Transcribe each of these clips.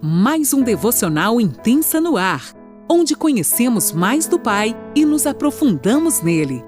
Mais um devocional Intensa no Ar, onde conhecemos mais do Pai e nos aprofundamos nele.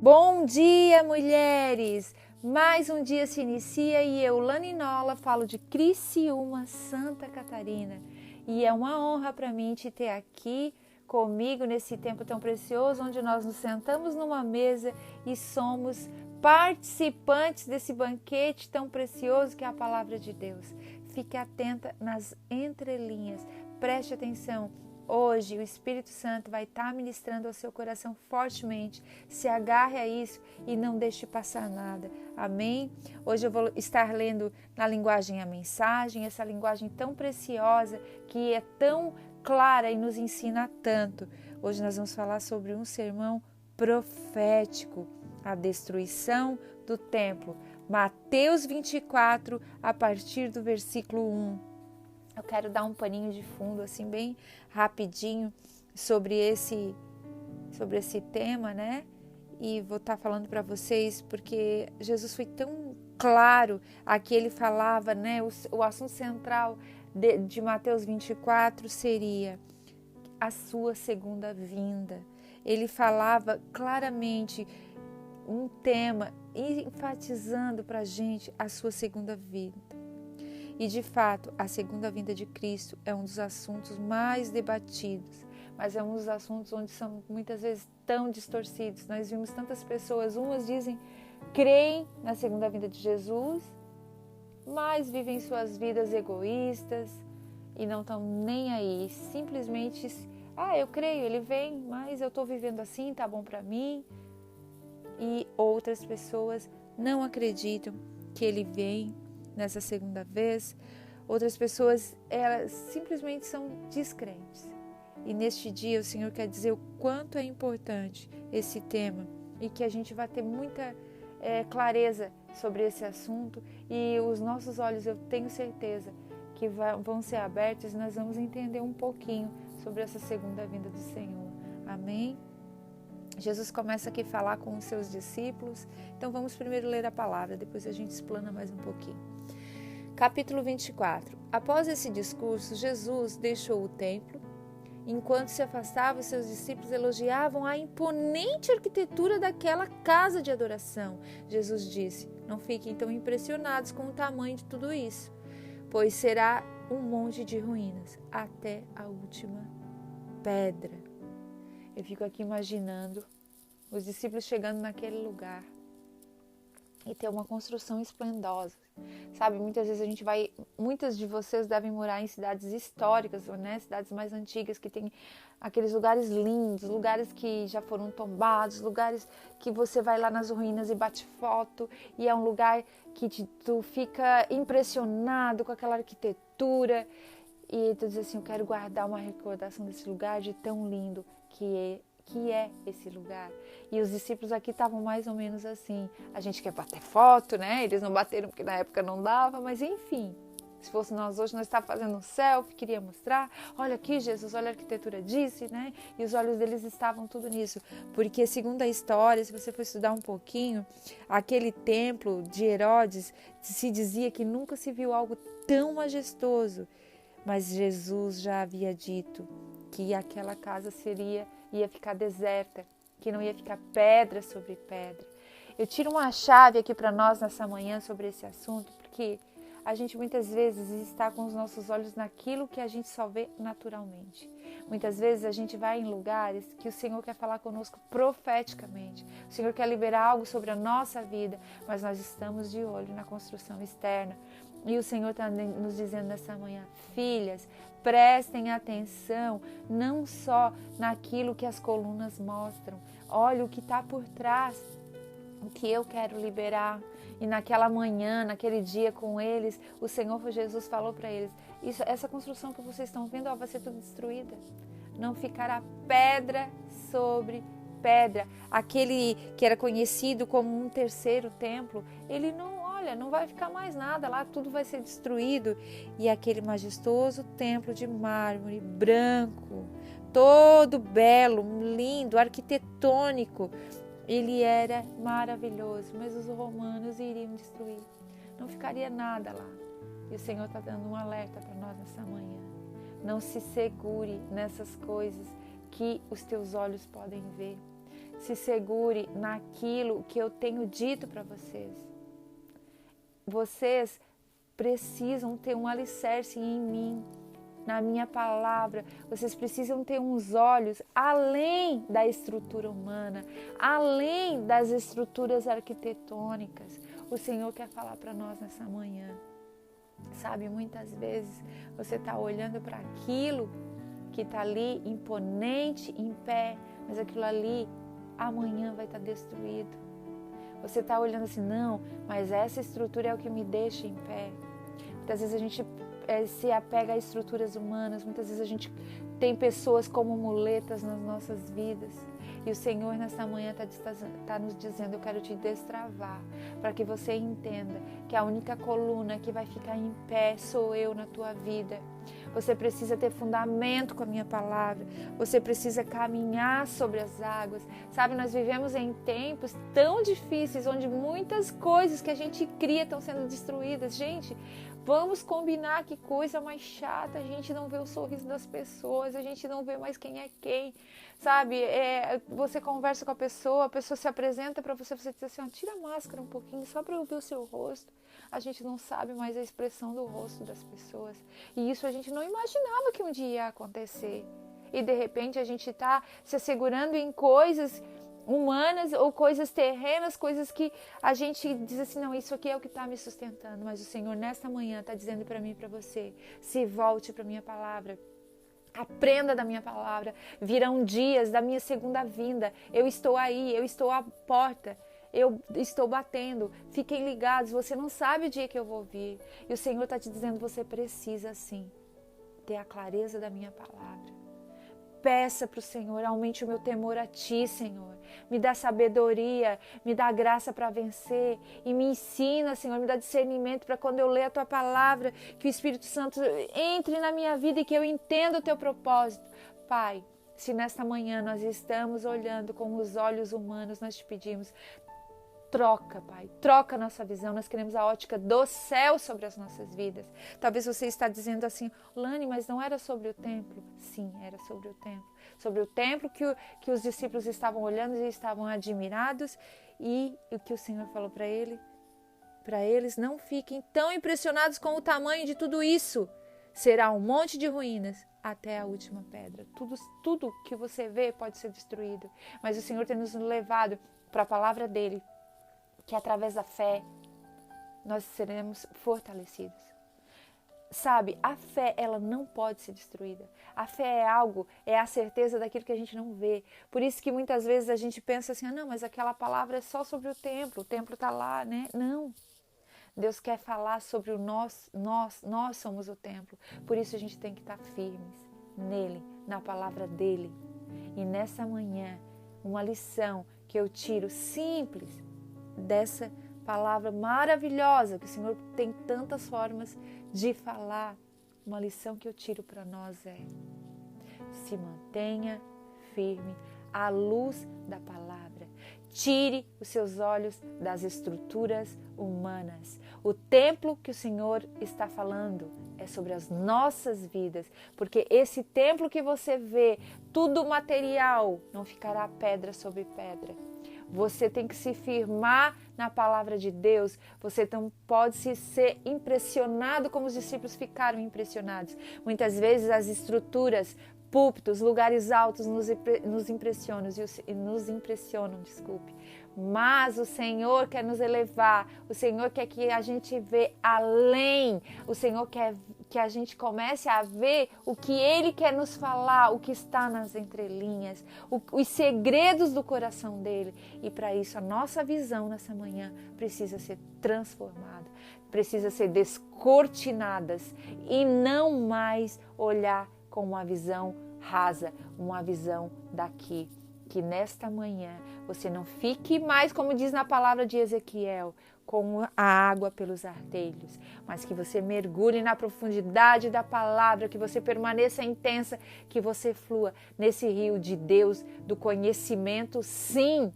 Bom dia, mulheres! Mais um dia se inicia e eu, Lani Nola, falo de Criciúma, Santa Catarina. E é uma honra para mim te ter aqui comigo nesse tempo tão precioso, onde nós nos sentamos numa mesa e somos participantes desse banquete tão precioso que é a Palavra de Deus. Fique atenta nas entrelinhas, preste atenção. Hoje o Espírito Santo vai estar ministrando ao seu coração fortemente. Se agarre a isso e não deixe passar nada. Amém? Hoje eu vou estar lendo na linguagem a mensagem, essa linguagem tão preciosa, que é tão clara e nos ensina tanto. Hoje nós vamos falar sobre um sermão profético, a destruição do templo. Mateus 24, a partir do versículo 1. Eu quero dar um paninho de fundo, assim, bem rapidinho, sobre esse tema, né? E vou estar falando para vocês, porque Jesus foi tão claro. Aqui ele falava, né? O assunto central de Mateus 24 seria a sua segunda vinda. Ele falava claramente um tema, enfatizando para a gente a sua segunda vinda. E de fato, a segunda vinda de Cristo é um dos assuntos mais debatidos, mas é um dos assuntos onde são muitas vezes tão distorcidos. Nós vimos tantas pessoas, umas dizem, creem na segunda vinda de Jesus, mas vivem suas vidas egoístas e não estão nem aí. Simplesmente, eu creio, ele vem, mas eu estou vivendo assim, tá bom para mim. E outras pessoas não acreditam que ele vem nessa segunda vez. Outras pessoas, elas simplesmente são descrentes. E neste dia o Senhor quer dizer o quanto é importante esse tema e que a gente vai ter muita clareza sobre esse assunto, e os nossos olhos, eu tenho certeza que vão ser abertos e nós vamos entender um pouquinho sobre essa segunda vinda do Senhor. Amém? Jesus começa aqui a falar com os seus discípulos. Então vamos primeiro ler a palavra, depois a gente explana mais um pouquinho. Capítulo 24. Após esse discurso, Jesus deixou o templo. Enquanto se afastava, seus discípulos elogiavam a imponente arquitetura daquela casa de adoração. Jesus disse: não fiquem tão impressionados com o tamanho de tudo isso, pois será um monte de ruínas, até a última pedra. Eu fico aqui imaginando os discípulos chegando naquele lugar e ter uma construção esplendosa. Sabe, muitas vezes muitas de vocês devem morar em cidades históricas, né? Cidades mais antigas, que tem aqueles lugares lindos, lugares que já foram tombados, lugares que você vai lá nas ruínas e bate foto, e é um lugar que tu fica impressionado com aquela arquitetura, e tu diz assim, eu quero guardar uma recordação desse lugar, de tão lindo que é esse lugar. E os discípulos aqui estavam mais ou menos assim. A gente quer bater foto, né? Eles não bateram porque na época não dava, mas enfim. Se fosse nós hoje, nós estávamos fazendo um selfie, queria mostrar. Olha aqui, Jesus, olha a arquitetura disso, né? E os olhos deles estavam tudo nisso. Porque segundo a história, se você for estudar um pouquinho, aquele templo de Herodes, se dizia que nunca se viu algo tão majestoso. Mas Jesus já havia dito que aquela casa ia ficar deserta, que não ia ficar pedra sobre pedra. Eu tiro uma chave aqui para nós nessa manhã sobre esse assunto, porque a gente muitas vezes está com os nossos olhos naquilo que a gente só vê naturalmente. Muitas vezes a gente vai em lugares que o Senhor quer falar conosco profeticamente. O Senhor quer liberar algo sobre a nossa vida, mas nós estamos de olho na construção externa. E o Senhor está nos dizendo nessa manhã, filhas, prestem atenção não só naquilo que as colunas mostram. Olha o que está por trás, o que eu quero liberar. E naquela manhã, naquele dia com eles, o Senhor Jesus falou para eles, essa construção que vocês estão vendo vai ser tudo destruída. Não ficará pedra sobre pedra. Aquele que era conhecido como um terceiro templo, ele não vai ficar mais nada lá, tudo vai ser destruído. E aquele majestoso templo de mármore branco, todo belo, lindo, arquitetônico, ele era maravilhoso, mas os romanos iriam destruir. Não ficaria nada lá. E o Senhor está dando um alerta para nós nessa manhã. Não se segure nessas coisas que os teus olhos podem ver. Se segure naquilo que eu tenho dito para vocês. Vocês precisam ter um alicerce em mim, na minha palavra. Vocês precisam ter uns olhos além da estrutura humana, além das estruturas arquitetônicas. O Senhor quer falar para nós nessa manhã. Sabe, muitas vezes você está olhando para aquilo que está ali imponente, em pé, mas aquilo ali amanhã vai estar destruído. Você está olhando assim, não, mas essa estrutura é o que me deixa em pé. Muitas vezes a gente se apega a estruturas humanas, muitas vezes a gente tem pessoas como muletas nas nossas vidas. E o Senhor nessa manhã está nos dizendo, eu quero te destravar, para que você entenda que a única coluna que vai ficar em pé sou eu na tua vida. Você precisa ter fundamento com a minha palavra. Você precisa caminhar sobre as águas. Sabe, nós vivemos em tempos tão difíceis, onde muitas coisas que a gente cria estão sendo destruídas. Gente, vamos combinar, que coisa mais chata. A gente não vê o sorriso das pessoas, a gente não vê mais quem é quem. Sabe, você conversa com a pessoa se apresenta para você, você diz assim, tira a máscara um pouquinho, só para eu ver o seu rosto. A gente não sabe mais a expressão do rosto das pessoas. E isso a gente não imaginava que um dia ia acontecer. E de repente a gente está se assegurando em coisas humanas ou coisas terrenas, coisas que a gente diz assim, não, isso aqui é o que está me sustentando. Mas o Senhor nesta manhã está dizendo para mim e para você, se volte para a minha palavra. Aprenda da minha palavra. Virão dias da minha segunda vinda. Eu estou aí, eu estou à porta. Eu estou batendo, fiquem ligados, você não sabe o dia que eu vou vir. E o Senhor está te dizendo, você precisa sim ter a clareza da minha palavra. Peça para o Senhor, aumente o meu temor a Ti, Senhor. Me dá sabedoria, me dá graça para vencer. E me ensina, Senhor, me dá discernimento para quando eu ler a Tua palavra, que o Espírito Santo entre na minha vida e que eu entenda o Teu propósito. Pai, se nesta manhã nós estamos olhando com os olhos humanos, nós te pedimos, troca, Pai, troca a nossa visão. Nós queremos a ótica do céu sobre as nossas vidas. Talvez você está dizendo assim, Lani, mas não era sobre o templo? Sim, era sobre o templo. Sobre o templo que os discípulos estavam olhando e estavam admirados. E o que o Senhor falou para eles, não fiquem tão impressionados com o tamanho de tudo isso. Será um monte de ruínas até a última pedra. Tudo que você vê pode ser destruído. Mas o Senhor tem nos levado para a palavra dele, que através da fé nós seremos fortalecidos. Sabe, a fé, ela não pode ser destruída. A fé é a certeza daquilo que a gente não vê. Por isso que muitas vezes a gente pensa assim, não, mas aquela palavra é só sobre o templo está lá, né? Não. Deus quer falar sobre o nós somos o templo. Por isso a gente tem que estar firmes nele, na palavra dele. E nessa manhã, uma lição que eu tiro simples dessa palavra maravilhosa, que o Senhor tem tantas formas de falar, uma lição que eu tiro para nós é: se mantenha firme à luz da palavra. Tire os seus olhos das estruturas humanas. O templo que o Senhor está falando é sobre as nossas vidas, porque esse templo que você vê, tudo material, não ficará pedra sobre pedra. Você tem que se firmar na palavra de Deus. Você não pode ser impressionado como os discípulos ficaram impressionados. Muitas vezes as estruturas, púlpitos, lugares altos nos impressionam, Mas o Senhor quer nos elevar, o Senhor quer que a gente vê além, o Senhor quer que a gente comece a ver o que Ele quer nos falar, o que está nas entrelinhas, os segredos do coração dEle. E para isso a nossa visão nessa manhã precisa ser transformada, precisa ser descortinadas e não mais olhar com uma visão rasa, uma visão daqui. Que nesta manhã você não fique mais, como diz na palavra de Ezequiel, com a água pelos artelhos, mas que você mergulhe na profundidade da palavra, que você permaneça intensa, que você flua nesse rio de Deus, do conhecimento, sim,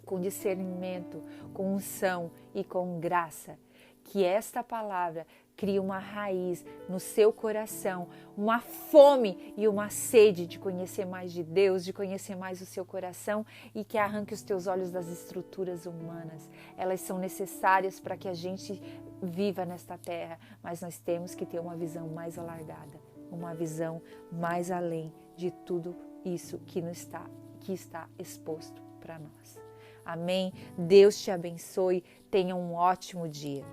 com discernimento, com unção e com graça. Que esta palavra crie uma raiz no seu coração, uma fome e uma sede de conhecer mais de Deus, de conhecer mais o seu coração e que arranque os teus olhos das estruturas humanas. Elas são necessárias para que a gente viva nesta terra, mas nós temos que ter uma visão mais alargada, uma visão mais além de tudo isso que está exposto para nós. Amém? Deus te abençoe. Tenha um ótimo dia.